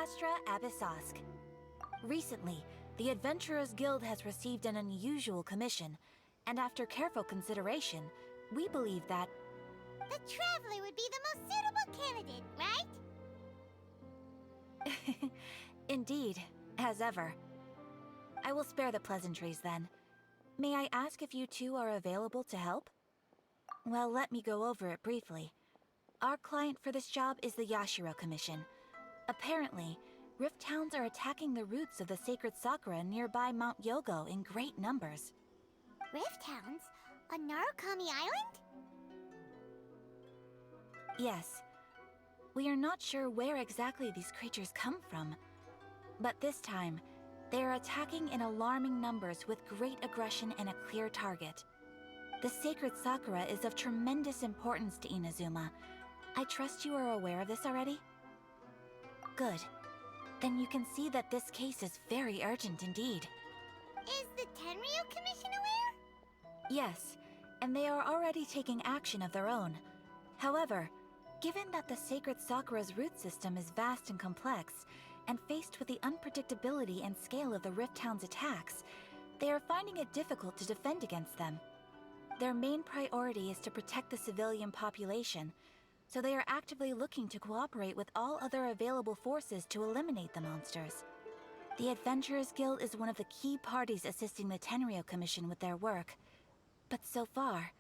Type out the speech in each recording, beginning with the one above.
Astra Abyssosk. Recently, the Adventurers Guild has received an unusual commission, and after careful consideration, we believe that... The Traveler would be the most suitable candidate, right? Indeed, as ever. I will spare the pleasantries then. May I ask if you two are available to help? Well, let me go over it briefly. Our client for this job is the Yashiro Commission. Apparently, Rift Hounds are attacking the roots of the sacred Sakura nearby Mount Yogo in great numbers. Rift Hounds? On Narukami Island? Yes. We are not sure where exactly these creatures come from. But this time, they are attacking in alarming numbers with great aggression and a clear target. The sacred Sakura is of tremendous importance to Inazuma. I trust you are aware of this already? Good. Then you can see that this case is very urgent indeed. Is the Tenryu Commission aware? Yes, and they are already taking action of their own. However, given that the sacred Sakura's root system is vast and complex, and faced with the unpredictability and scale of the Rift Hound's attacks, they are finding it difficult to defend against them. Their main priority is to protect the civilian population, so they are actively looking to cooperate with all other available forces to eliminate the monsters. The Adventurers Guild is one of the key parties assisting the Tenryu Commission with their work. But so far,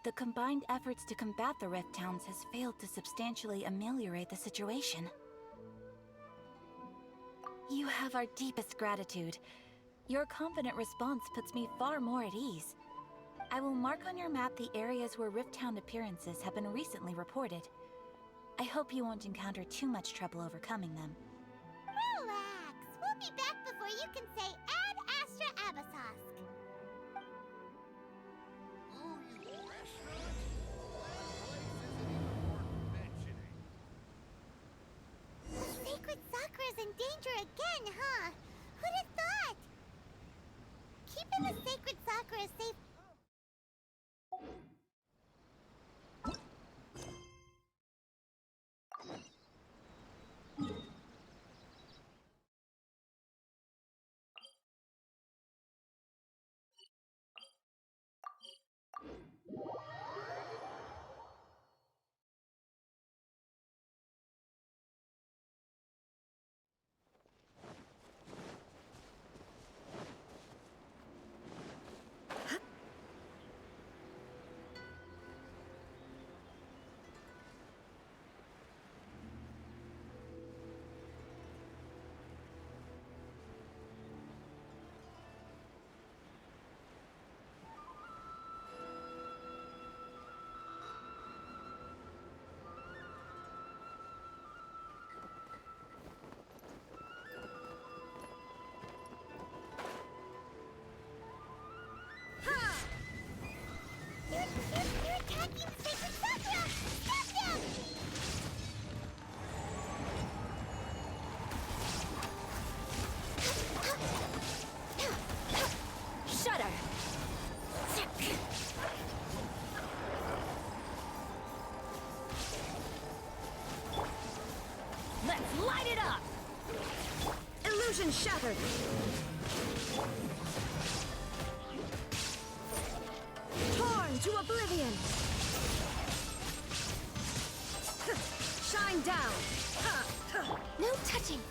the combined efforts to combat the Rift Hounds has failed to substantially ameliorate the situation. You have our deepest gratitude. Your confident response puts me far more at ease. I will mark on your map the areas where Rift Hound appearances have been recently reported. I hope you won't encounter too much trouble overcoming them. Relax. We'll be back before you can say Ad Astra Abyssosk. Oh, you restaurant? That place isn't even worth mentioning. The sacred Sakura's in danger again, huh? Who'd have thought? Keeping the sacred Sakura safe. You're attacking the sacred Sakura! Stop them! Shudder! Let's light it up! Illusion shattered! Torn to oblivion! Shine down! No touching!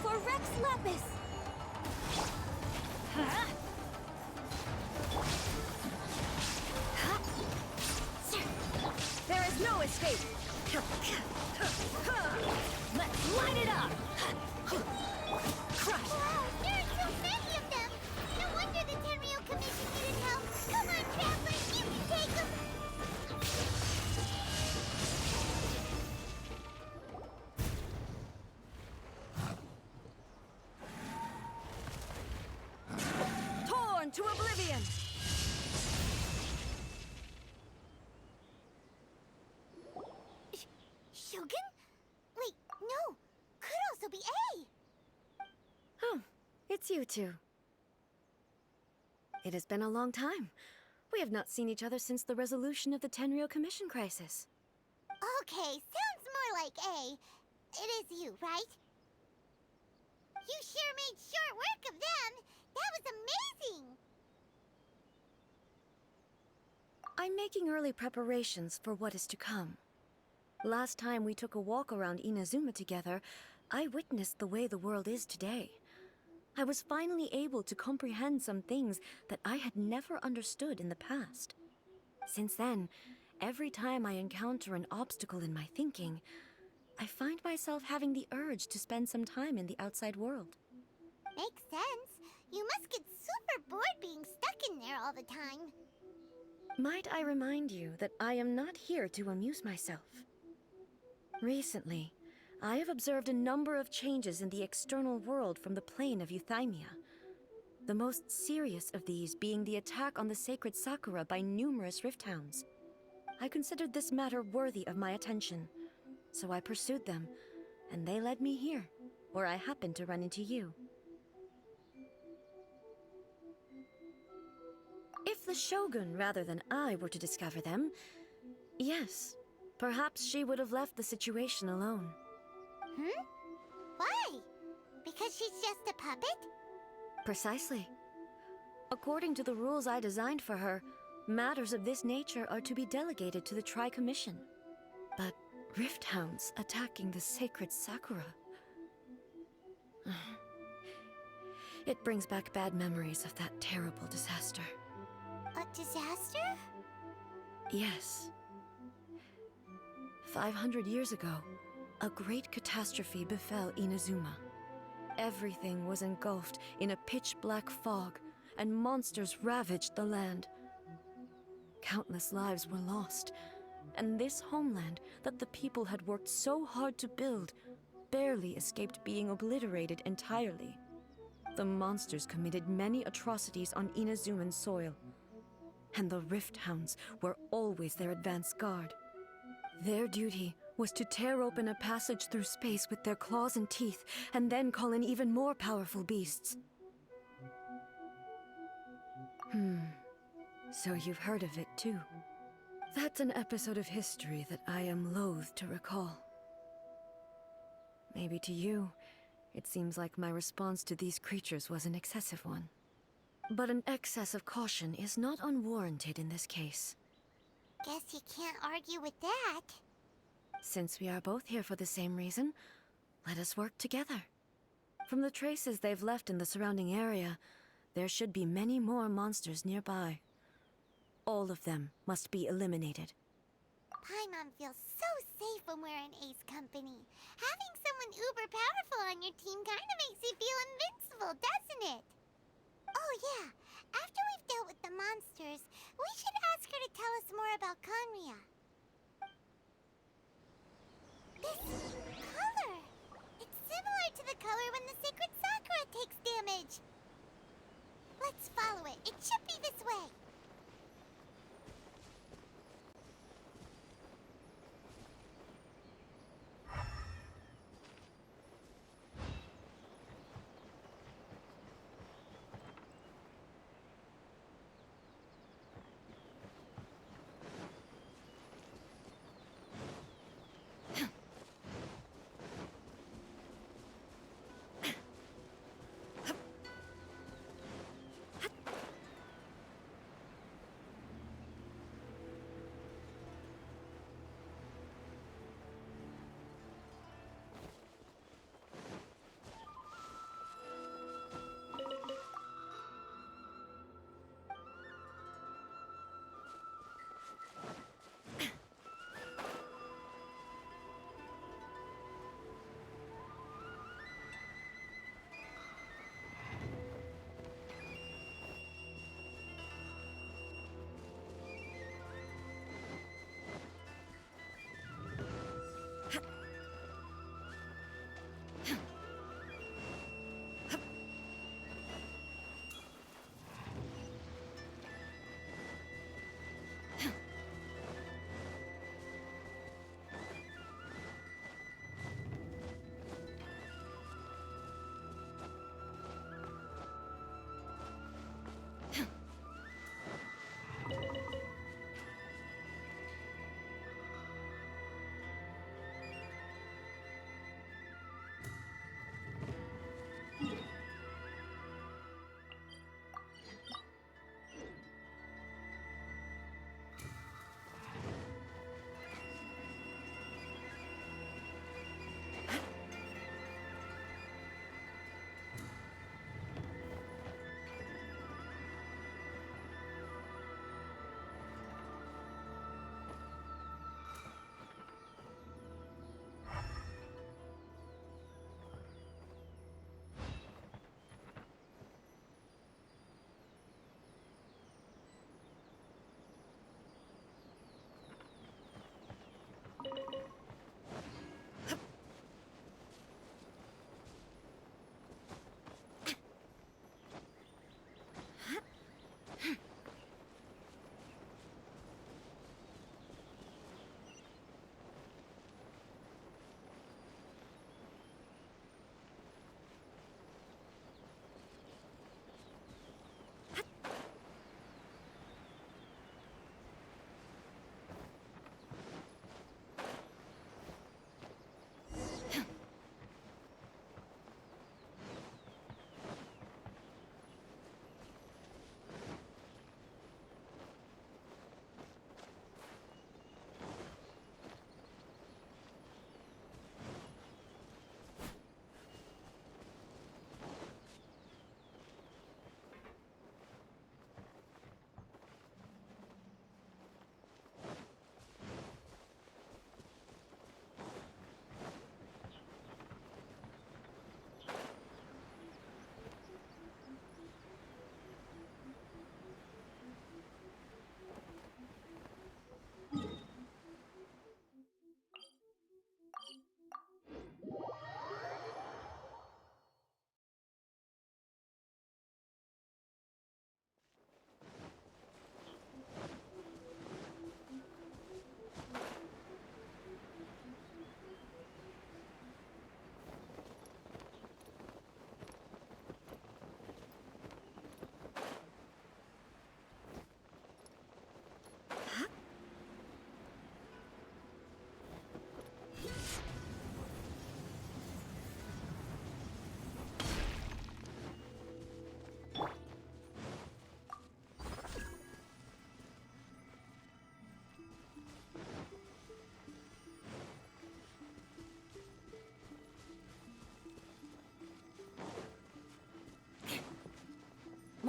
For Rex Lapis! There is no escape! Let's light it up! Crush! Wow, there are so many of them! No wonder the Tenryu Commission needed help! Come on, Traveler, you can take them! Torn to oblivion! Shogun? Wait, no! Could also be A! Oh, it's you two. It has been a long time. We have not seen each other since the resolution of the Tenryou Commission crisis. Okay, sounds more like A. It is you, right? You sure made short work of them. That was amazing. I'm making early preparations for what is to come. Last time we took a walk around Inazuma together, I witnessed the way the world is today. I was finally able to comprehend some things that I had never understood in the past. Since then, every time I encounter an obstacle in my thinking, I find myself having the urge to spend some time in the outside world. Makes sense. You must get super bored being stuck in there all the time. Might I remind you that I am not here to amuse myself? Recently, I have observed a number of changes in the external world from the plane of Euthymia. The most serious of these being the attack on the sacred Sakura by numerous rift hounds. I considered this matter worthy of my attention, so I pursued them, and they led me here, where I happened to run into you. If the Shogun rather than I were to discover them, yes, perhaps she would have left the situation alone. Why? Because she's just a puppet? Precisely. According to the rules I designed for her, matters of this nature are to be delegated to the Tri-Commission. But rift hounds attacking the sacred Sakura... It brings back bad memories of that terrible disaster. A disaster? Yes. 500 years ago, a great catastrophe befell Inazuma. Everything was engulfed in a pitch-black fog, and monsters ravaged the land. Countless lives were lost, and this homeland that the people had worked so hard to build barely escaped being obliterated entirely. The monsters committed many atrocities on Inazuman soil, and the Rift Hounds were always their advance guard. Their duty was to tear open a passage through space with their claws and teeth, and then call in even more powerful beasts. So you've heard of it too. That's an episode of history that I am loath to recall. Maybe to you, it seems like my response to these creatures was an excessive one. But an excess of caution is not unwarranted in this case. Guess you can't argue with that. Since we are both here for the same reason, let us work together. From the traces they've left in the surrounding area, there should be many more monsters nearby. All of them must be eliminated. Paimon feels so safe when we're in Ace company. Having someone uber powerful on your team kinda makes you feel invincible, doesn't it? Oh yeah, after we've dealt with the monsters, we should ask her to tell us more about Conria. This color! It's similar to the color when the sacred Sakura takes damage. Let's follow it. It should be this way.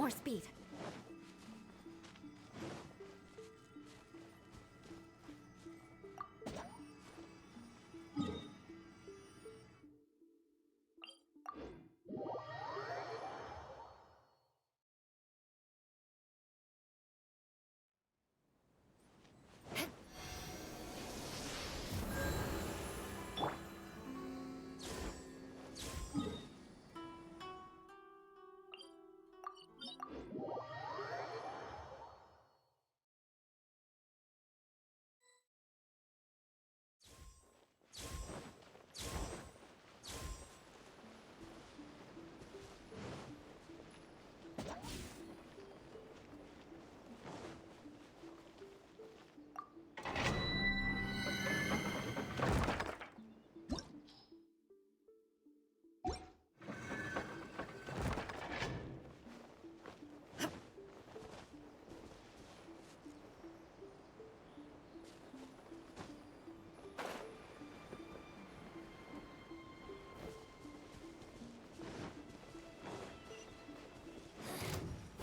more speed.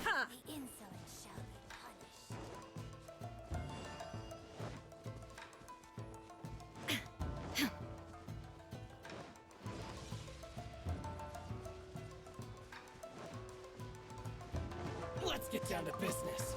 The insolent shall be punished. Let's get down to business.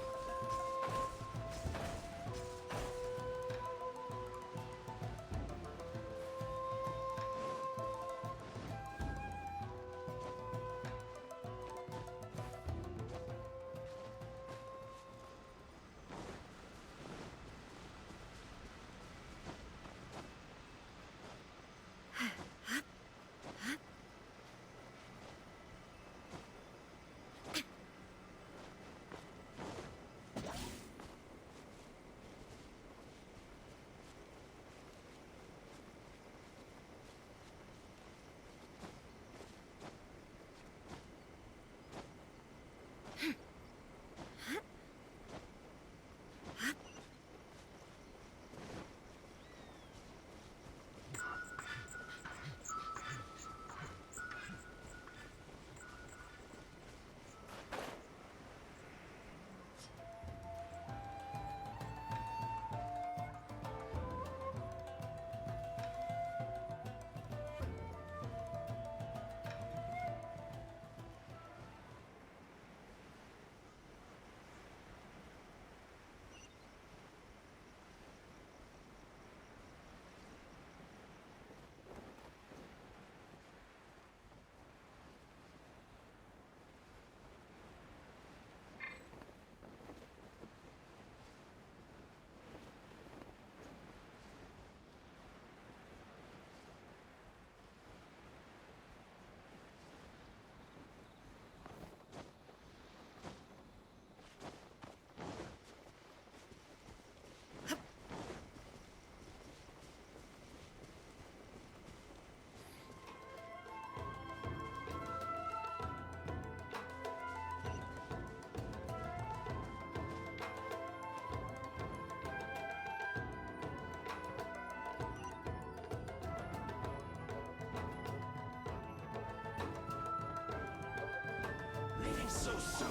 So soon.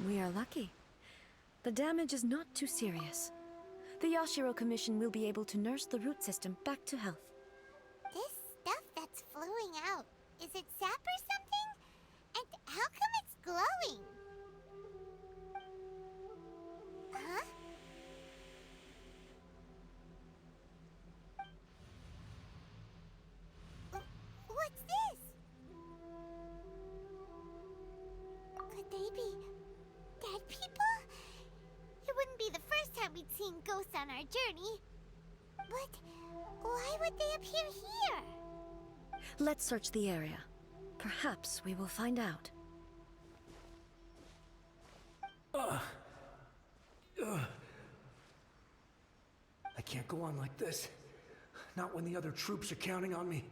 We are lucky. The damage is not too serious. The Yashiro Commission will be able to nurse the root system back to health. This stuff that's flowing out, they be dead people? It wouldn't be the first time we'd seen ghosts on our journey. But why would they appear here? Let's search the area. Perhaps we will find out. I can't go on like this. Not when the other troops are counting on me.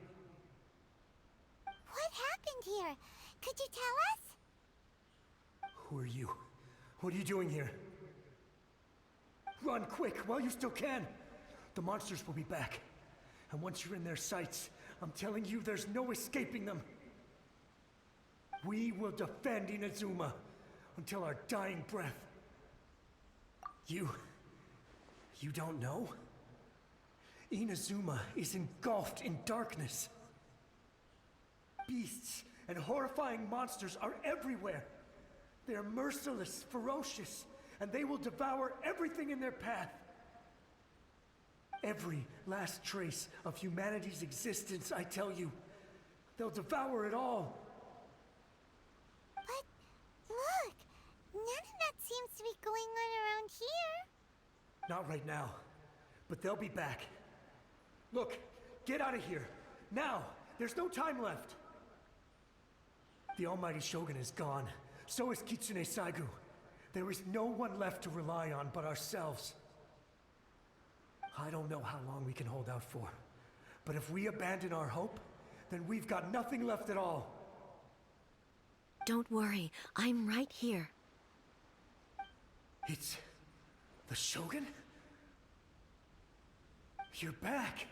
What happened here? Could you tell us? Who are you? What are you doing here? Run quick while you still can. The monsters will be back. And once you're in their sights, I'm telling you, there's no escaping them. We will defend Inazuma until our dying breath. You don't know? Inazuma is engulfed in darkness. Beasts and horrifying monsters are everywhere. They are merciless, ferocious, and they will devour everything in their path. Every last trace of humanity's existence, I tell you. They'll devour it all. But look, none of that seems to be going on around here. Not right now, but they'll be back. Look, get out of here. Now! There's no time left! The almighty Shogun is gone. So is Kitsune Saigu. There is no one left to rely on but ourselves. I don't know how long we can hold out for. But if we abandon our hope, then we've got nothing left at all. Don't worry, I'm right here. It's... the Shogun? You're back!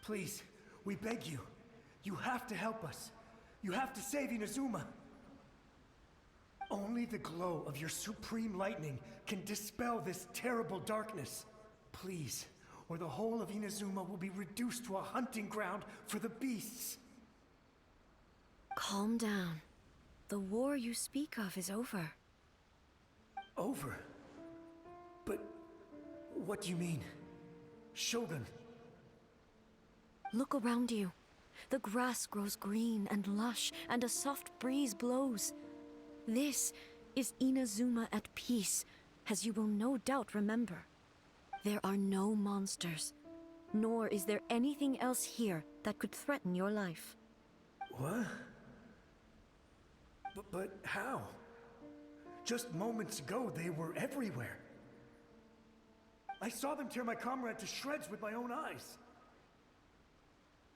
Please, we beg you. You have to help us. You have to save Inazuma. Only the glow of your supreme lightning can dispel this terrible darkness. Please, or the whole of Inazuma will be reduced to a hunting ground for the beasts. Calm down. The war you speak of is over. Over? But what do you mean? Shogun? Look around you. The grass grows green and lush, and a soft breeze blows. This is Inazuma at peace, as you will no doubt remember. There are no monsters, nor is there anything else here that could threaten your life. What? But how? Just moments ago, they were everywhere. I saw them tear my comrade to shreds with my own eyes.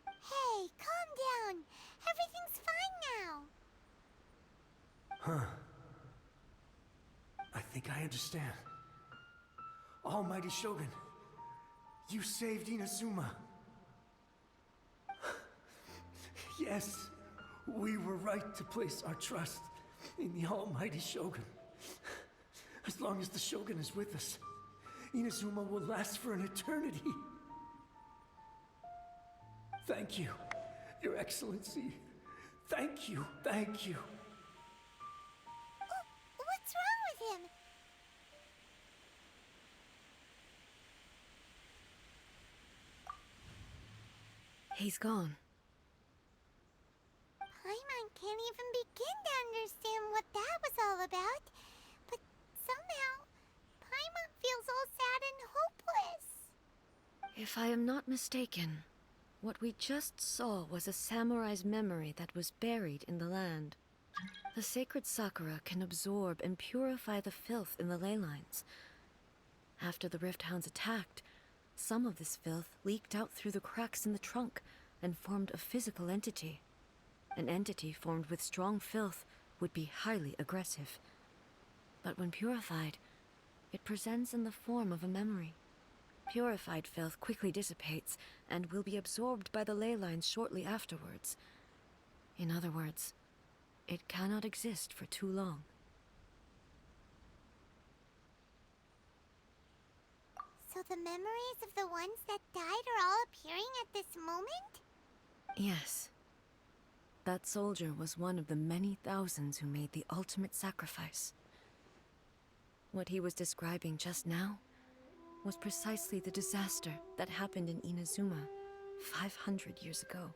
Hey, calm down. Everything's fine now. Huh. I think I understand. Almighty Shogun, you saved Inazuma. Yes, we were right to place our trust in the Almighty Shogun. As long as the Shogun is with us, Inazuma will last for an eternity. Thank you, Your Excellency. Thank you, thank you. What's wrong with him? He's gone. Paimon can't even begin to understand what that was all about. But somehow, Paimon feels all sad and hopeless. If I am not mistaken, what we just saw was a samurai's memory that was buried in the land. The sacred sakura can absorb and purify the filth in the ley lines. After the Rift Hounds attacked, some of this filth leaked out through the cracks in the trunk and formed a physical entity. An entity formed with strong filth would be highly aggressive. But when purified, it presents in the form of a memory. Purified filth quickly dissipates and will be absorbed by the ley lines shortly afterwards. In other words, it cannot exist for too long. So the memories of the ones that died are all appearing at this moment? Yes. That soldier was one of the many thousands who made the ultimate sacrifice. What he was describing just now was precisely the disaster that happened in Inazuma 500 years ago.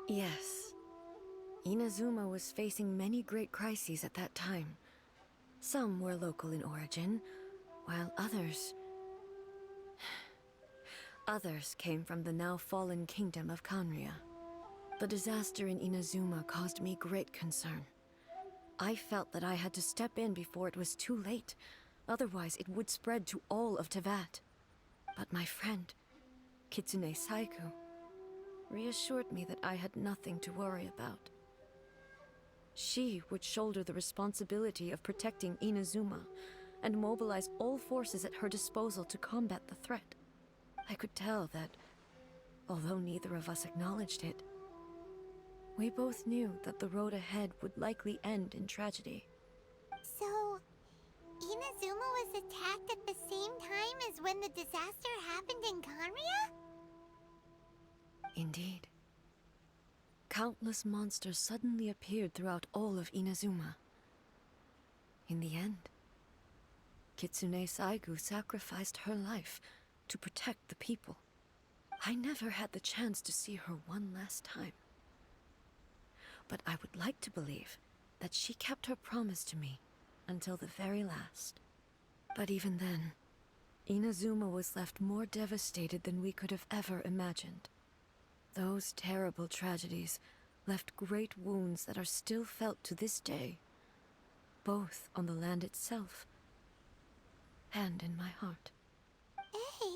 Yes. Inazuma was facing many great crises at that time. Some were local in origin, while others... Others came from the now fallen kingdom of Kanria. The disaster in Inazuma caused me great concern. I felt that I had to step in before it was too late, otherwise it would spread to all of Tevat. But my friend, Kitsune Saiku, reassured me that I had nothing to worry about. She would shoulder the responsibility of protecting Inazuma and mobilize all forces at her disposal to combat the threat. I could tell that, although neither of us acknowledged it, we both knew that the road ahead would likely end in tragedy. So, Inazuma was attacked at the same time as when the disaster happened in Kanria? Indeed. Countless monsters suddenly appeared throughout all of Inazuma. In the end, Kitsune Saigu sacrificed her life to protect the people. I never had the chance to see her one last time. But I would like to believe that she kept her promise to me until the very last. But even then, Inazuma was left more devastated than we could have ever imagined. Those terrible tragedies left great wounds that are still felt to this day, both on the land itself and in my heart. Hey.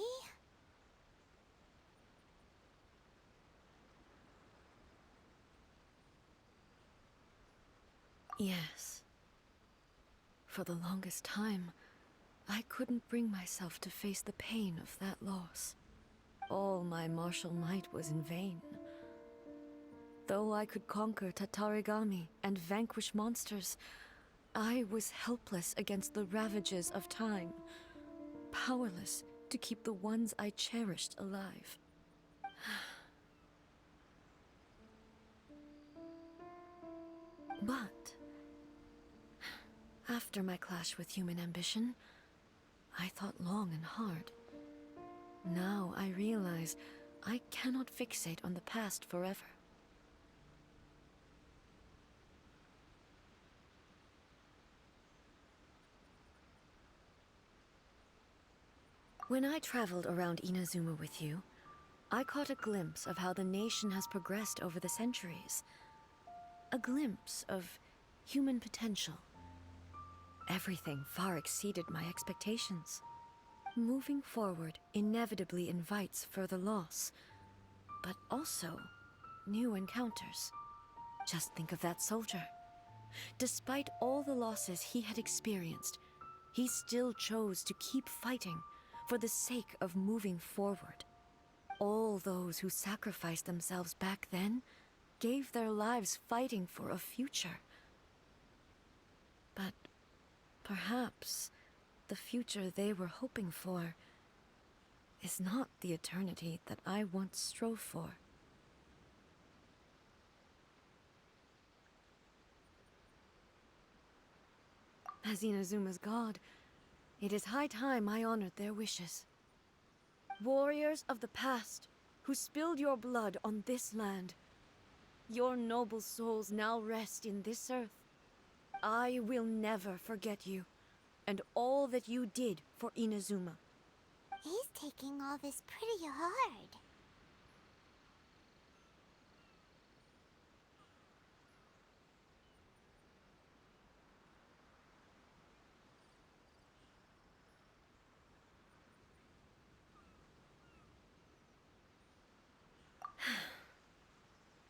Yes. For the longest time, I couldn't bring myself to face the pain of that loss. All my martial might was in vain. Though I could conquer Tatarigami and vanquish monsters, I was helpless against the ravages of time, powerless to keep the ones I cherished alive. But after my clash with human ambition, I thought long and hard. Now I realize I cannot fixate on the past forever. When I traveled around Inazuma with you, I caught a glimpse of how the nation has progressed over the centuries. A glimpse of human potential. Everything far exceeded my expectations. Moving forward inevitably invites further loss, but also new encounters. Just think of that soldier. Despite all the losses he had experienced, he still chose to keep fighting for the sake of moving forward. All those who sacrificed themselves back then gave their lives fighting for a future. But perhaps the future they were hoping for is not the eternity that I once strove for. As Inazuma's god, it is high time I honored their wishes. Warriors of the past, who spilled your blood on this land, your noble souls now rest in this earth. I will never forget you, and all that you did for Inazuma. He's taking all this pretty hard.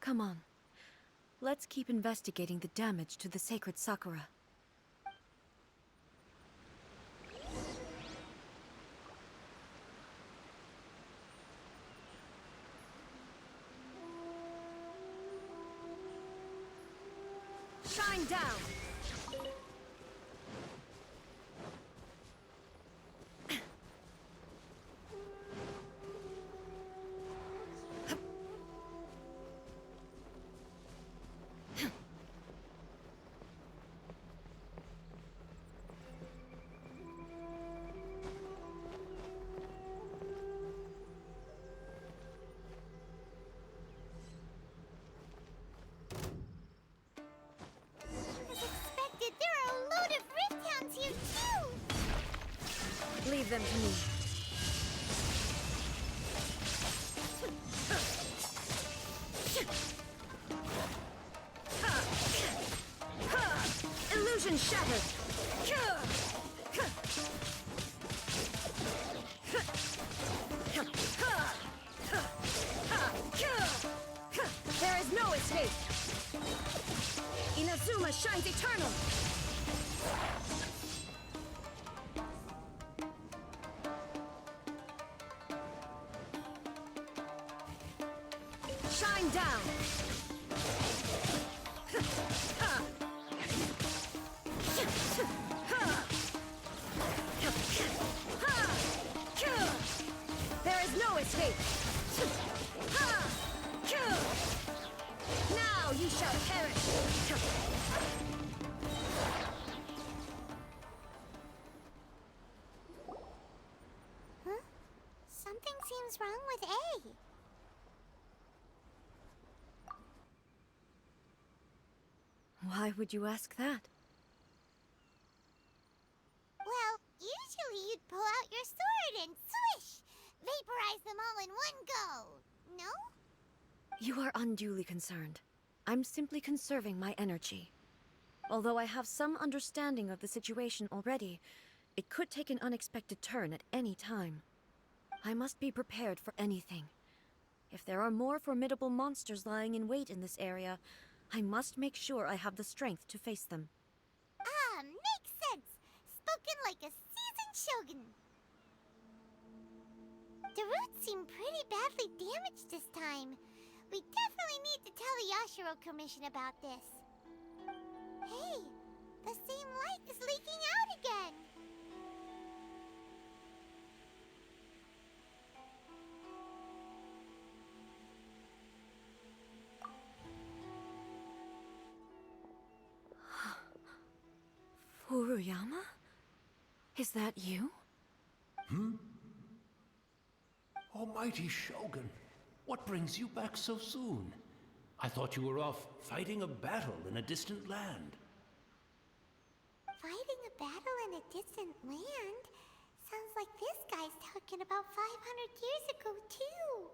Come on. Let's keep investigating the damage to the sacred Sakura. Shine down! them to me. Illusion shattered! There is no escape! Inazuma shines eternal! Shine down! There is no escape! Now you shall perish! Huh? Something seems wrong with A. Why would you ask that? Well, usually you'd pull out your sword and swish! Vaporize them all in one go! No? You are unduly concerned. I'm simply conserving my energy. Although I have some understanding of the situation already, it could take an unexpected turn at any time. I must be prepared for anything. If there are more formidable monsters lying in wait in this area, I must make sure I have the strength to face them. Ah, makes sense! Spoken like a seasoned shogun! The roots seem pretty badly damaged this time. We definitely need to tell the Yashiro Commission about this. Hey, the same light is leaking out again! Furuyama? Is that you? Almighty Shogun, what brings you back so soon? I thought you were off fighting a battle in a distant land. Fighting a battle in a distant land? Sounds like this guy's talking about 500 years ago, too.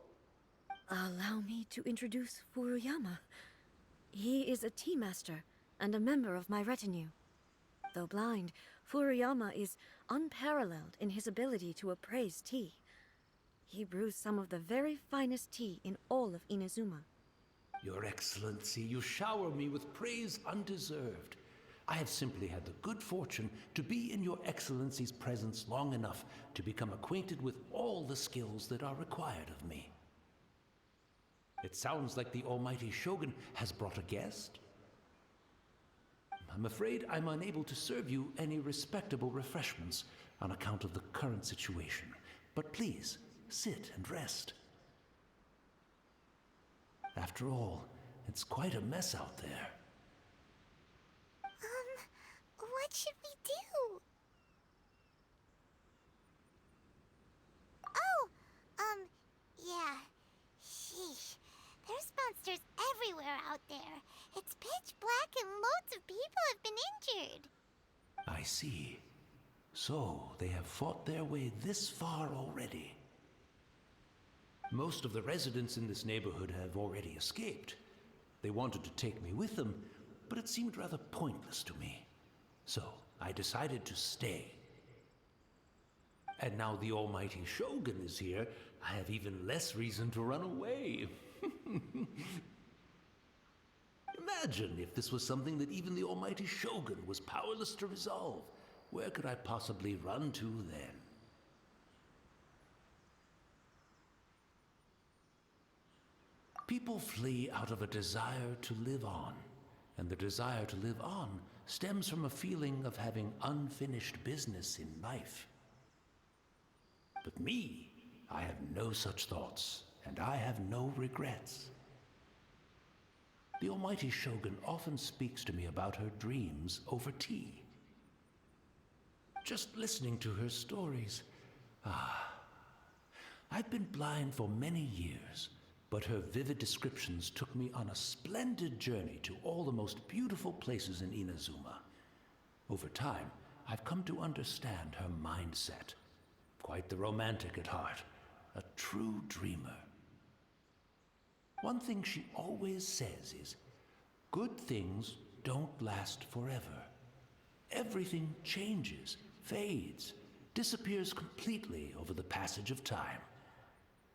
Allow me to introduce Furuyama. He is a tea master and a member of my retinue. Though blind, Furuyama is unparalleled in his ability to appraise tea. He brews some of the very finest tea in all of Inazuma. Your Excellency, you shower me with praise undeserved. I have simply had the good fortune to be in your Excellency's presence long enough to become acquainted with all the skills that are required of me. It sounds like the Almighty Shogun has brought a guest. I'm afraid I'm unable to serve you any respectable refreshments on account of the current situation. But please, sit and rest. After all, it's quite a mess out there. What should we do? Oh, yeah. Sheesh. There's monsters everywhere out there. It's pitch black and loads of people have been injured. I see. So, they have fought their way this far already. Most of the residents in this neighborhood have already escaped. They wanted to take me with them, but it seemed rather pointless to me. So, I decided to stay. And now the Almighty Shogun is here, I have even less reason to run away. Imagine if this was something that even the Almighty Shogun was powerless to resolve. Where could I possibly run to then? People flee out of a desire to live on, and the desire to live on stems from a feeling of having unfinished business in life. But me, I have no such thoughts, and I have no regrets. The Almighty Shogun often speaks to me about her dreams over tea. Just listening to her stories, I've been blind for many years, but her vivid descriptions took me on a splendid journey to all the most beautiful places in Inazuma. Over time, I've come to understand her mindset. Quite the romantic at heart. A true dreamer. One thing she always says is, good things don't last forever. Everything changes, fades, disappears completely over the passage of time.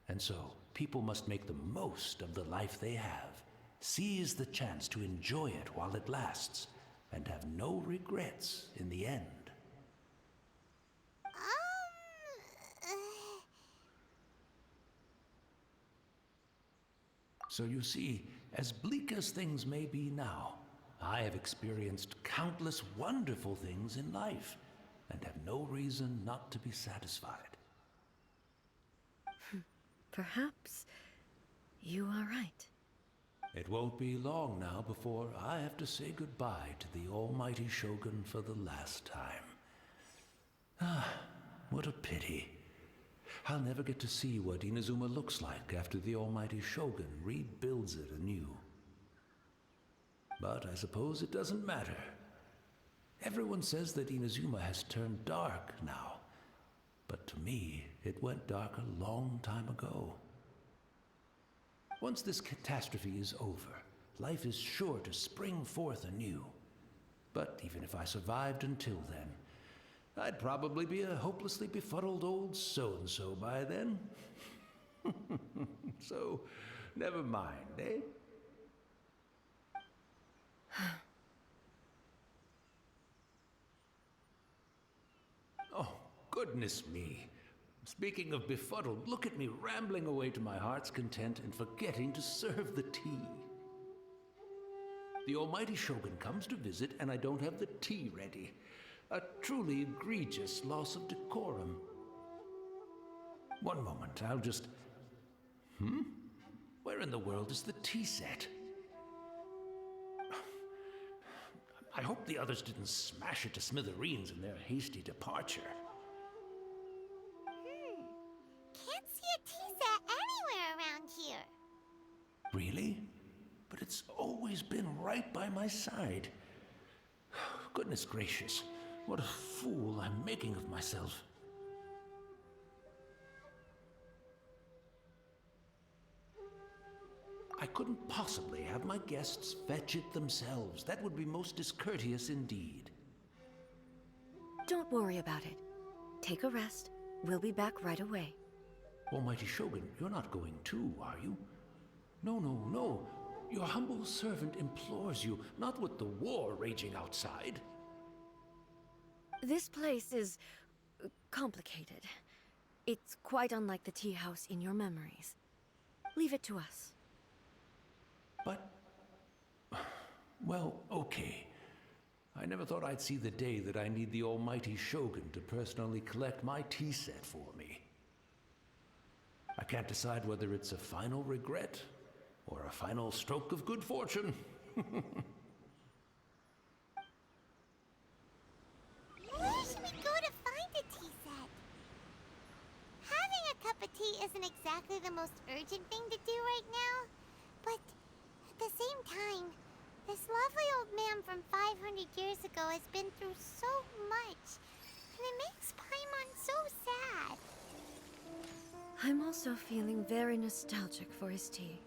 And so, people must make the most of the life they have, seize the chance to enjoy it while it lasts, and have no regrets in the end. So you see, as bleak as things may be now, I have experienced countless wonderful things in life, and have no reason not to be satisfied. Perhaps you are right. It won't be long now before I have to say goodbye to the almighty Shogun for the last time. Ah, what a pity. I'll never get to see what Inazuma looks like after the almighty Shogun rebuilds it anew. But I suppose it doesn't matter. Everyone says that Inazuma has turned dark now, but to me, it went dark a long time ago. Once this catastrophe is over, life is sure to spring forth anew. But even if I survived until then, I'd probably be a hopelessly befuddled old so-and-so by then. So, never mind, eh? Oh, goodness me. Speaking of befuddled, look at me rambling away to my heart's content and forgetting to serve the tea. The almighty Shogun comes to visit and I don't have the tea ready. A truly egregious loss of decorum. One moment, I'll just... Where in the world is the tea set? I hope the others didn't smash it to smithereens in their hasty departure. Can't see a tea set anywhere around here. Really? But it's always been right by my side. Goodness gracious, what a fool I'm making of myself. I couldn't possibly have my guests fetch it themselves. That would be most discourteous indeed. Don't worry about it. Take a rest. We'll be back right away. Almighty Shogun, you're not going too, are you? No, no, no. Your humble servant implores you, not with the war raging outside. This place is complicated. It's quite unlike the tea house in your memories. Leave it to us. But... well, okay. I never thought I'd see the day that I need the almighty Shogun to personally collect my tea set for me. I can't decide whether it's a final regret or a final stroke of good fortune. Where should we go to find a tea set? Having a cup of tea isn't exactly the most urgent thing to do right now, but at the same time, this lovely old man from 500 years ago has been through so much, and it makes Paimon so sad. I'm also feeling very nostalgic for his tea.